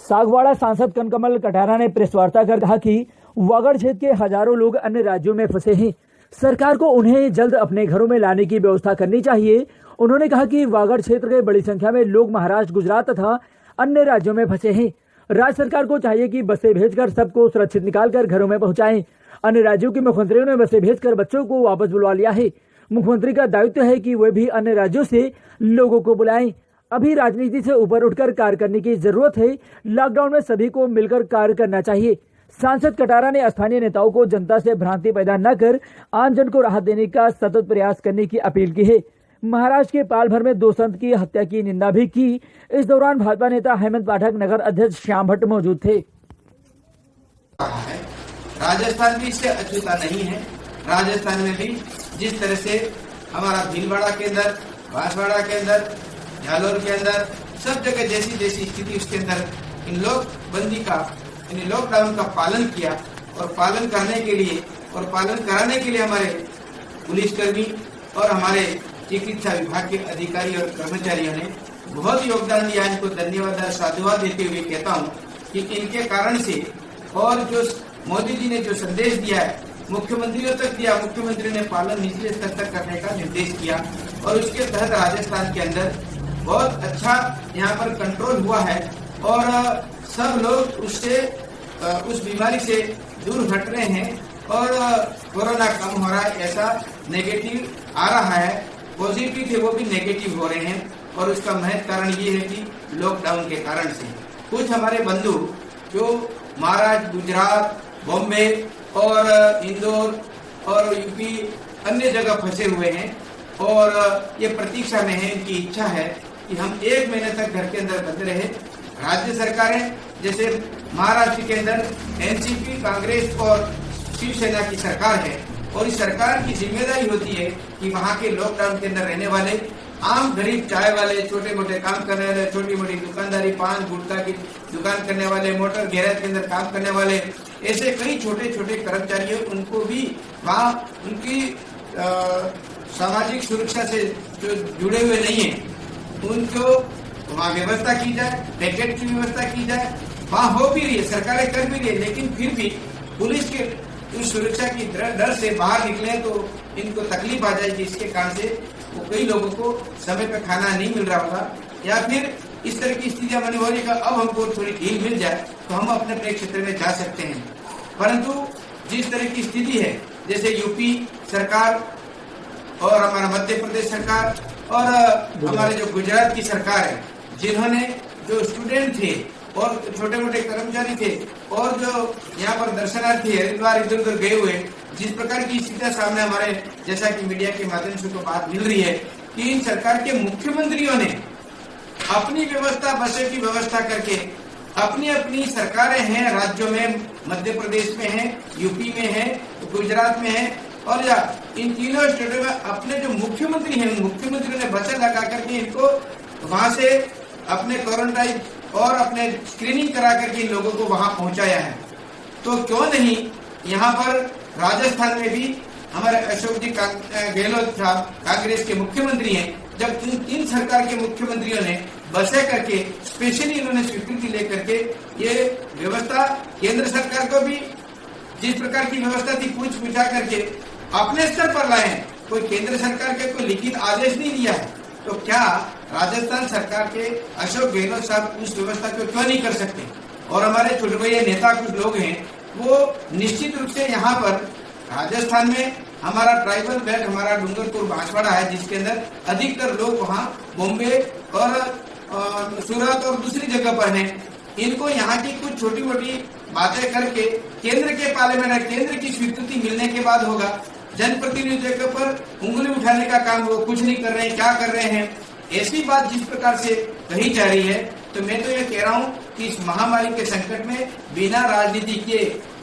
सागवाड़ा सांसद कनकमल कटारा ने प्रेस वार्ता कर कहा कि वागड़ क्षेत्र के हजारों लोग अन्य राज्यों में फंसे हैं। सरकार को उन्हें जल्द अपने घरों में लाने की व्यवस्था करनी चाहिए। उन्होंने कहा कि वागड़ क्षेत्र के बड़ी संख्या में लोग महाराष्ट्र, गुजरात तथा अन्य राज्यों में फंसे हैं। राज्य सरकार को चाहिए कि बसें भेजकर सबको सुरक्षित निकालकर घरों में पहुंचाएं। अन्य राज्यों के मुख्यमंत्रियों ने बसें भेजकर बच्चों को वापस बुलवा लिया है। मुख्यमंत्री का दायित्व है कि वे भी अन्य राज्यों से लोगों को बुलाएं। अभी राजनीति से ऊपर उठकर कार्य करने की जरूरत है। लॉकडाउन में सभी को मिलकर कार्य करना चाहिए। सांसद कटारा ने स्थानीय नेताओं को जनता से भ्रांति पैदा न कर आमजन को राहत देने का सतत प्रयास करने की अपील की है। महाराष्ट्र के पालघर में 2 संत की हत्या की निंदा भी की। इस दौरान भाजपा नेता हेमंत पाठक, नगर अध्यक्ष श्याम भट्ट मौजूद थे। राजस्थान भी इससे अछूता नहीं है। राजस्थान में भी जिस तरह से हमारा भीलवाड़ा के अंदर, बांसवाड़ा के अंदर, जालोर के अंदर सब जगह जैसी स्थिति उसके अंदर इन लोग बंदी का, इन लॉकडाउन का पालन किया और पालन करने के लिए और पालन कराने के लिए हमारे पुलिसकर्मी और हमारे चिकित्सा विभाग के अधिकारी और कर्मचारियों ने बहुत योगदान दिया। इनको धन्यवाद और साधुवाद देते हुए कहता हूँ कि इनके कारण से और जो मोदी जी ने जो संदेश दिया है मुख्यमंत्रियों तक दिया, मुख्यमंत्री ने पालन निचले स्तर तक करने का निर्देश किया और उसके तहत राजस्थान के अंदर बहुत अच्छा यहाँ पर कंट्रोल हुआ है और सब लोग उससे उस बीमारी से दूर हट रहे हैं और कोरोना कम हो रहा है। ऐसा नेगेटिव आ रहा है, पॉजिटिव थे वो भी नेगेटिव हो रहे हैं और उसका महत्व कारण ये है कि लॉकडाउन के कारण से कुछ हमारे बंधु जो महाराष्ट्र, गुजरात, बॉम्बे और इंदौर और यूपी अन्य जगह फंसे हुए हैं और ये प्रतीक्षा में है, इनकी इच्छा है कि हम 1 महीने तक घर के अंदर बंद रहे। राज्य सरकारें जैसे महाराष्ट्र के अंदर एनसीपी, कांग्रेस और शिवसेना की सरकार है और इस सरकार की जिम्मेदारी होती है कि वहाँ के लॉकडाउन के अंदर रहने वाले आम गरीब चाय वाले, छोटे मोटे काम करने वाले, छोटी मोटी दुकानदारी, पान गुटखा की दुकान करने वाले, मोटर गैरेज के अंदर काम करने वाले, ऐसे कई छोटे छोटे कर्मचारी उनको भी वहाँ उनकी सामाजिक सुरक्षा से जो जुड़े हुए नहीं है उनको वहाँ व्यवस्था की जाए, पैकेट की व्यवस्था की जाए। वहाँ हो भी रही है, सरकारें कर भी रही है, लेकिन फिर भी पुलिस के उस सुरक्षा की डर से बाहर निकले तो इनको तकलीफ आ जाएगी। इसके कारण से वो कई लोगों को समय पर खाना नहीं मिल रहा होगा या फिर इस तरह की स्थितियां बनी हो रही है। अब हमको थोड़ी ढील मिल जाए तो हम अपने अपने क्षेत्र में जा सकते हैं, परंतु जिस तरह की स्थिति है जैसे यूपी सरकार और हमारा मध्य प्रदेश सरकार और हमारे जो गुजरात की सरकार है, जिन्होंने जो स्टूडेंट थे और छोटे मोटे कर्मचारी थे और जो यहाँ पर दर्शनार्थी हरिद्वार इधर उधर गए हुए, जिस प्रकार की स्थितियां सामने हमारे जैसा कि मीडिया के माध्यम से को बात मिल रही है कि इन सरकार के मुख्यमंत्रियों ने अपनी व्यवस्था, बसों की व्यवस्था करके अपनी अपनी सरकारें हैं राज्यों में, मध्य प्रदेश में है, यूपी में है, गुजरात में है और या इन तीनों स्टेटों में अपने जो मुख्यमंत्री हैं मुख्यमंत्रियों ने बसें लगा करके इनको वहां से अपने क्वारंटाइन और अपने स्क्रीनिंग करा करके इन लोगों को वहां पहुंचाया है। तो क्यों नहीं यहाँ पर राजस्थान में भी हमारे अशोक जी गहलोत साहब कांग्रेस के मुख्यमंत्री हैं, जब इन सरकार के मुख्यमंत्रियों ने बसें करके स्पेशली इन्होंने स्वीकृति लेकर के ये व्यवस्था केंद्र सरकार को भी जिस प्रकार की व्यवस्था थी पूछा करके अपने स्तर पर लाए हैं। कोई केंद्र सरकार के कोई लिखित आदेश नहीं दिया है, तो क्या राजस्थान सरकार के अशोक गहलोत साहब उस व्यवस्था को क्यों नहीं कर सकते? और हमारे छोटे बड़े नेता कुछ लोग हैं वो निश्चित रूप से यहाँ पर राजस्थान में हमारा ट्राइबल बेल्ट, हमारा डूंगरपुर बांसवाड़ा है जिसके अंदर अधिकतर लोग वहाँ बॉम्बे और सूरत और दूसरी जगह पर हैं। इनको यहाँ की कुछ छोटी मोटी बातें करके केंद्र के पार्लियामेंट, केंद्र की स्वीकृति मिलने के बाद होगा। जनप्रतिनिधियों के ऊपर उंगली उठाने का काम वो कुछ नहीं कर रहे हैं, क्या कर रहे हैं, ऐसी बात जिस प्रकार से कही जा रही है, तो मैं तो ये कह रहा हूँ कि इस महामारी के संकट में बिना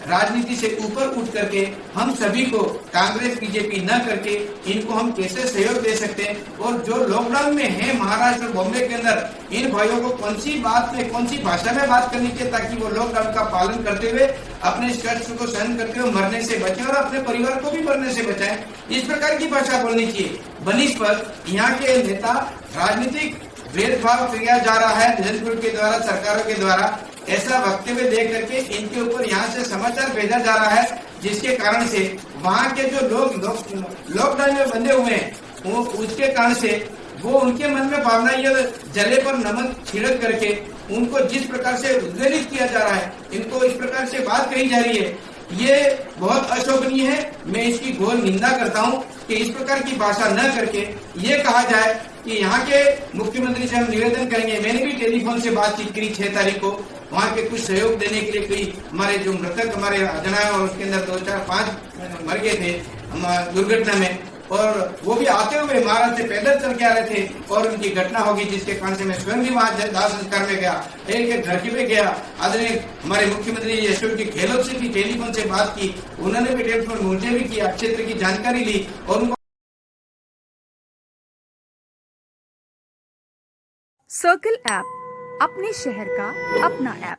राजनीति से ऊपर उठ करके हम सभी को कांग्रेस बीजेपी न करके इनको हम कैसे सहयोग दे सकते हैं और जो लॉकडाउन में है महाराष्ट्र और बॉम्बे के अंदर इन भाइयों को कौन सी बात में, कौन सी भाषा में बात करनी चाहिए ताकि वो लॉकडाउन का पालन करते हुए अपने कष्ट को सहन करते हुए मरने से बचें और अपने परिवार को भी मरने से बचाएं। इस प्रकार की भाषा बोलनी चाहिए। बनिस्पत यहाँ के नेता राजनीतिक भेदभाव किया जा रहा है जनता के द्वारा, सरकारों के द्वारा, ऐसा वक्तव्य दे करके इनके ऊपर यहाँ से समाचार भेजा जा रहा है, जिसके कारण से वहाँ के जो लोग लॉकडाउन में बंधे हुए हैं, वो उसके कारण से वो उनके मन में भावना ये जले पर नमक छिड़क करके उनको जिस प्रकार से उद्वेलित किया जा रहा है, इनको इस प्रकार से बात कही जा रही है, ये बहुत अशोभनीय है। मैं इसकी घोर निंदा करता हूँ कि इस प्रकार की भाषा न करके ये कहा जाए कि यहाँ के मुख्यमंत्री से हम निवेदन करेंगे। मैंने भी टेलीफोन से बातचीत करी 6 तारीख को, वहाँ के कुछ सहयोग देने के लिए कोई हमारे जो मृतक हमारे जनाए और उसके अंदर 2, 4, 5 मर गए थे दुर्घटना में, और वो भी आते हुए महाराज से पैदल चल के आ रहे थे और उनकी घटना होगी, जिसके कारण से मैं स्वयं भी वहाँ दाह संस्कार में गया, एक घर पे गया। आदरणीय हमारे मुख्यमंत्री अशोक जी गहलोत से भी टेलीफोन से बात की, उन्होंने भी टेलीफोन मुझे भी किया, क्षेत्र की जानकारी ली और उनको सर्कल ऐप अपने शहर का अपना ऐप।